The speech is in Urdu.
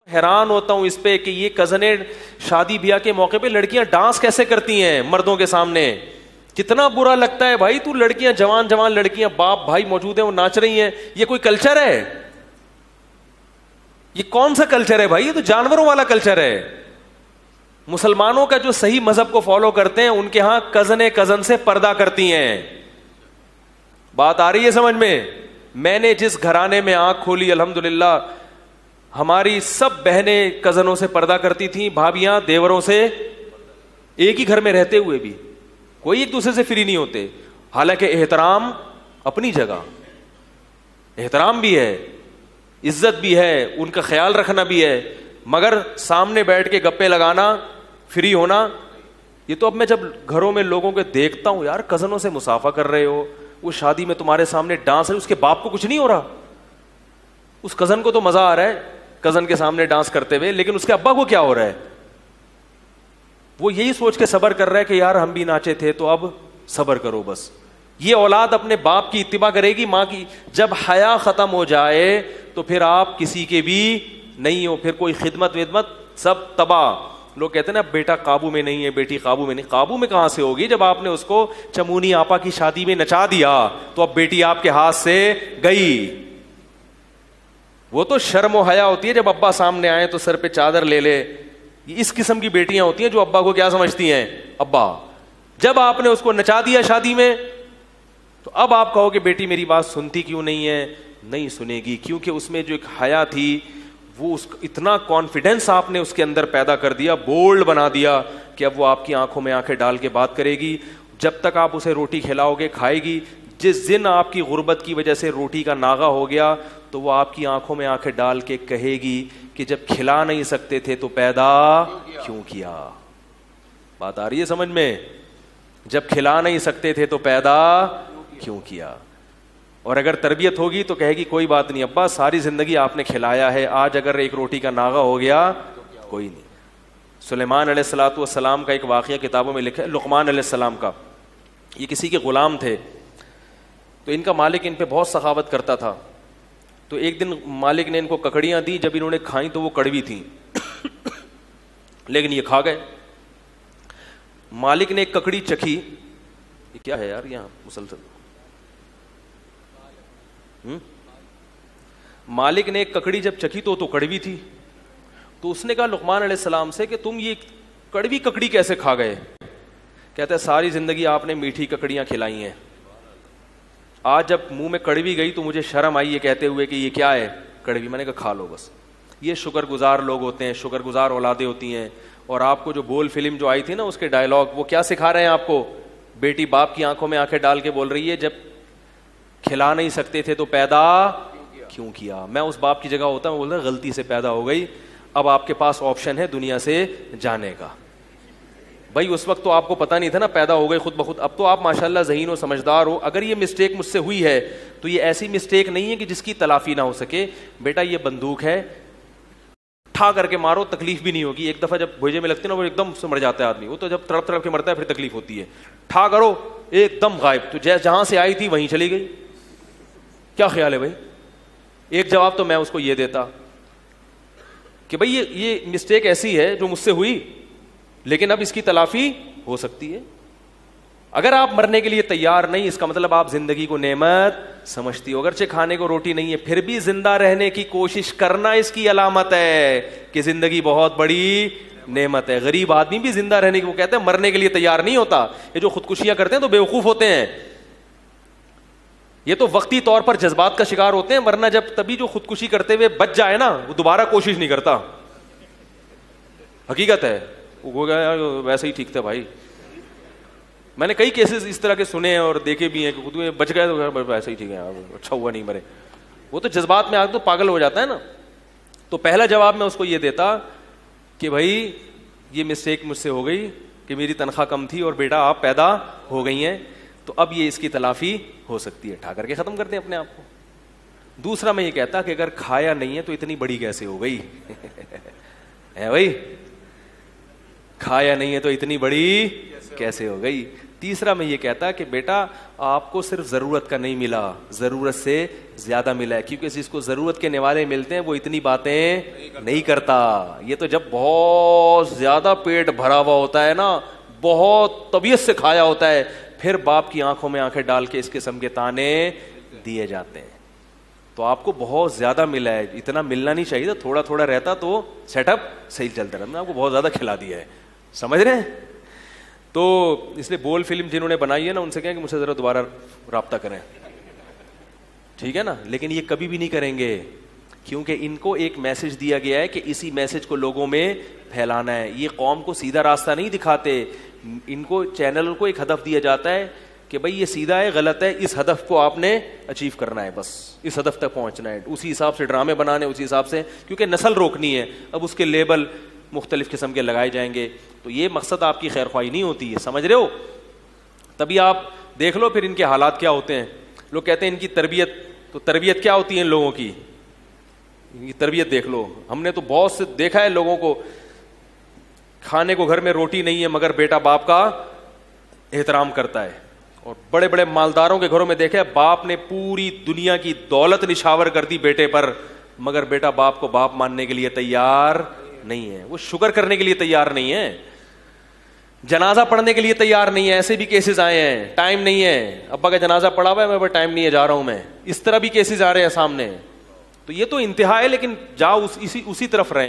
حیران ہوتا ہوں اس پہ کہ یہ کزنیں شادی بیاہ کے موقع پہ لڑکیاں ڈانس کیسے کرتی ہیں مردوں کے سامنے. کتنا برا لگتا ہے بھائی. تو لڑکیاں جوان جوان لڑکیاں باپ بھائی موجود ہیں وہ ناچ رہی ہیں. یہ کوئی کلچر ہے؟ یہ کون سا کلچر ہے بھائی؟ یہ تو جانوروں والا کلچر ہے. مسلمانوں کا جو صحیح مذہب کو فالو کرتے ہیں ان کے ہاں کزن سے پردہ کرتی ہیں. بات آ رہی ہے سمجھ میں؟ میں نے جس گھرانے میں آنکھ کھولی الحمدللہ ہماری سب بہنیں کزنوں سے پردہ کرتی تھیں, بھابیاں دیوروں سے, ایک ہی گھر میں رہتے ہوئے بھی کوئی ایک دوسرے سے فری نہیں ہوتے. حالانکہ احترام اپنی جگہ, احترام بھی ہے, عزت بھی ہے, ان کا خیال رکھنا بھی ہے, مگر سامنے بیٹھ کے گپے لگانا, فری ہونا, یہ تو اب میں جب گھروں میں لوگوں کو دیکھتا ہوں یار کزنوں سے مسافہ کر رہے ہو, وہ شادی میں تمہارے سامنے ڈانس ہے, اس کے باپ کو کچھ نہیں ہو رہا, اس کزن کو تو مزہ آ رہا ہے کزن کے سامنے ڈانس کرتے ہوئے, لیکن اس کے ابا کو کیا ہو رہا ہے؟ وہ یہی سوچ کے صبر کر رہا ہے کہ یار ہم بھی ناچے تھے تو اب صبر کرو بس. یہ اولاد اپنے باپ کی اتباع کرے گی, ماں کی. جب حیا ختم ہو جائے تو پھر آپ کسی کے بھی نہیں ہو, پھر کوئی خدمت ودمت سب تباہ. لوگ کہتے ہیں نا بیٹا قابو میں نہیں ہے, بیٹی قابو میں نہیں. قابو میں کہاں سے ہوگی جب آپ نے اس کو چمونی آپا کی شادی میں نچا دیا تو اب بیٹی آپ کے ہاتھ سے گئی. وہ تو شرم و حیا ہوتی ہے جب ابا سامنے آئے تو سر پہ چادر لے لے. اس قسم کی بیٹیاں ہوتی ہیں جو ابا کو کیا سمجھتی ہیں؟ ابا. جب آپ نے اس کو نچا دیا شادی میں تو اب آپ کہو کہ بیٹی میری بات سنتی کیوں نہیں ہے؟ نہیں سنے گی, کیونکہ اس میں جو ایک حیا تھی وہ اتنا کانفیڈینس آپ نے اس کے اندر پیدا کر دیا, بولڈ بنا دیا کہ اب وہ آپ کی آنکھوں میں آنکھیں ڈال کے بات کرے گی. جب تک آپ اسے روٹی کھلاؤ گے کھائے گی. جس دن آپ کی غربت کی وجہ سے روٹی کا ناغہ ہو گیا تو وہ آپ کی آنکھوں میں آنکھیں ڈال کے کہے گی کہ جب کھلا نہیں سکتے تھے تو پیدا کیوں کیا. بات آ رہی ہے سمجھ میں؟ جب کھلا نہیں سکتے تھے تو پیدا کیوں کیا. اور اگر تربیت ہوگی تو کہے گی کوئی بات نہیں ابا, ساری زندگی آپ نے کھلایا ہے, آج اگر ایک روٹی کا ناغہ ہو گیا کوئی نہیں. سلیمان علیہ الصلوۃ والسلام کا ایک واقعہ کتابوں میں لکھا ہے, لقمان علیہ السلام کا. یہ کسی کے غلام تھے تو ان کا مالک ان پہ بہت سخاوت کرتا تھا. تو ایک دن مالک نے ان کو ککڑیاں دی, جب انہوں نے کھائیں تو وہ کڑوی تھیں لیکن یہ کھا گئے. مالک نے ایک ککڑی چکھی, یہ کیا ہے یار یہاں مسلسل, مالک نے ایک ککڑی جب چکھی تو کڑوی تھی. تو اس نے کہا لقمان علیہ السلام سے کہ تم یہ کڑوی ککڑی کیسے کھا گئے؟ کہتا ہے ساری زندگی آپ نے میٹھی ککڑیاں کھلائی ہیں, آج جب منہ میں کڑوی گئی تو مجھے شرم آئی یہ کہتے ہوئے کہ یہ کیا ہے کڑوی. میں نے کہا کھا لو بس. یہ شکر گزار لوگ ہوتے ہیں, شکر گزار اولادیں ہوتی ہیں. اور آپ کو جو بول فلم جو آئی تھی نا اس کے ڈائلاگ, وہ کیا سکھا رہے ہیں آپ کو؟ بیٹی باپ کی آنکھوں میں آنکھیں ڈال کے بول رہی ہے جب کھلا نہیں سکتے تھے تو پیدا کیوں کیا. میں اس باپ کی جگہ ہوتا ہوں, بولتا غلطی سے پیدا ہو گئی, اب آپ کے پاس آپشن ہے دنیا سے جانے کا. بھائی اس وقت تو آپ کو پتہ نہیں تھا نا, پیدا ہو گئی خود بخود. اب تو آپ ماشاءاللہ ذہین و سمجھدار ہو. اگر یہ مسٹیک مجھ سے ہوئی ہے تو یہ ایسی مسٹیک نہیں ہے کہ جس کی تلافی نہ ہو سکے. بیٹا یہ بندوق ہے, ٹھا کر کے مارو, تکلیف بھی نہیں ہوگی. ایک دفعہ جب بھوجے میں لگتی ہے نا وہ ایک دم سے مر جاتا ہے آدمی, وہ تو جب تڑپ تڑپ کے مرتا ہے پھر تکلیف ہوتی ہے. ٹھا کرو ایک دم غائب, تو جہاں سے آئی تھی وہیں چلی گئی. کیا خیال ہے بھائی؟ ایک جواب تو میں اس کو یہ دیتا کہ بھائی یہ مسٹیک ایسی ہے جو مجھ سے ہوئی, لیکن اب اس کی تلافی ہو سکتی ہے. اگر آپ مرنے کے لیے تیار نہیں, اس کا مطلب آپ زندگی کو نعمت سمجھتی ہو. اگرچہ کھانے کو روٹی نہیں ہے پھر بھی زندہ رہنے کی کوشش کرنا اس کی علامت ہے کہ زندگی بہت بڑی نعمت ہے. غریب آدمی بھی زندہ رہنے کی, وہ کہتے ہیں مرنے کے لیے تیار نہیں ہوتا. یہ جو خودکشیاں کرتے ہیں تو بیوقوف ہوتے ہیں, یہ تو وقتی طور پر جذبات کا شکار ہوتے ہیں, ورنہ جب تبھی جو خودکشی کرتے ہوئے بچ جائے نا وہ دوبارہ کوشش نہیں کرتا. حقیقت ہے, وہ گیا ویسے ہی ٹھیک تھا بھائی. میں نے کئی کیسز اس طرح کے سنے ہیں اور دیکھے بھی ہیں کہ خود میں بچ گئے تو ویسے ہی ٹھیک ہے, اچھا ہوا نہیں مرے. وہ تو جذبات میں آ تو پاگل ہو جاتا ہے نا. تو پہلا جواب میں اس کو یہ دیتا کہ بھائی یہ مسٹیک مجھ سے ہو گئی کہ میری تنخواہ کم تھی اور بیٹا آپ پیدا ہو گئی ہیں, تو اب یہ اس کی تلافی ہو سکتی ہے, ٹھا کر کے ختم کر دیں اپنے آپ کو. دوسرا میں یہ کہتا کہ اگر کھایا نہیں ہے تو اتنی بڑی کیسے ہو گئی ہے بھائی, کھایا نہیں ہے تو اتنی بڑی کیسے ہو گئی. تیسرا میں یہ کہتا کہ بیٹا آپ کو صرف ضرورت کا نہیں ملا, ضرورت سے زیادہ ملا ہے, کیونکہ جس کو ضرورت کے نوالے ملتے ہیں وہ اتنی باتیں نہیں کرتا. یہ تو جب بہت زیادہ پیٹ بھرا ہوا ہوتا ہے نا, بہت طبیعت سے کھایا ہوتا ہے, پھر باپ کی آنکھوں میں آنکھیں ڈال کے اس قسم کے تانے دیے جاتے ہیں. تو آپ کو بہت زیادہ ملا ہے, اتنا ملنا نہیں چاہیے, تھوڑا تھوڑا رہتا تو سیٹ اپ صحیح چلتا رہتا. میں آپ کو بہت زیادہ کھلا دیا ہے, سمجھ رہے ہیں؟ تو اس لیے بول فلم جنہوں نے بنائی ہے نا, ان سے کہیں کہ مجھ سے ذرا دوبارہ رابطہ کریں, ٹھیک ہے نا. لیکن یہ کبھی بھی نہیں کریں گے, کیونکہ ان کو ایک میسج دیا گیا ہے کہ اسی میسج کو لوگوں میں پھیلانا ہے. یہ قوم کو سیدھا راستہ نہیں دکھاتے, ان کو چینل کو ایک ہدف دیا جاتا ہے کہ بھائی یہ سیدھا ہے, غلط ہے, اس ہدف کو آپ نے اچیو کرنا ہے, بس اس ہدف تک پہنچنا ہے. اسی حساب سے ڈرامے بنانے, اسی حساب سے, کیونکہ نسل روکنی ہے. اب اس کے لیبل مختلف قسم کے لگائے جائیں گے, تو یہ مقصد آپ کی خیر خواہی نہیں ہوتی ہے, سمجھ رہے ہو؟ تبھی آپ دیکھ لو پھر ان کے حالات کیا ہوتے ہیں. لوگ کہتے ہیں ان کی تربیت, تو تربیت کیا ہوتی ہے ان لوگوں کی؟ ان کی تربیت دیکھ لو. ہم نے تو بہت سے دیکھا ہے لوگوں کو, کھانے کو گھر میں روٹی نہیں ہے مگر بیٹا باپ کا احترام کرتا ہے. اور بڑے بڑے مالداروں کے گھروں میں دیکھا ہے, باپ نے پوری دنیا کی دولت نشاور کر دی بیٹے پر, مگر بیٹا باپ کو باپ ماننے کے لیے تیار نہیں ہے, وہ شکر کرنے کے لیے تیار نہیں ہے, جنازہ پڑھنے کے لیے تیار نہیں ہے. ایسے بھی کیسز آئے ہیں, ٹائم نہیں ہے, ابا کا جنازہ پڑھا ہوا ہے, میرے پاس ٹائم نہیں ہے, جا رہا ہوں میں. اس طرح بھی کیسز آ رہے ہیں سامنے. تو یہ تو انتہا ہے, لیکن جاؤ اسی طرف رہیں.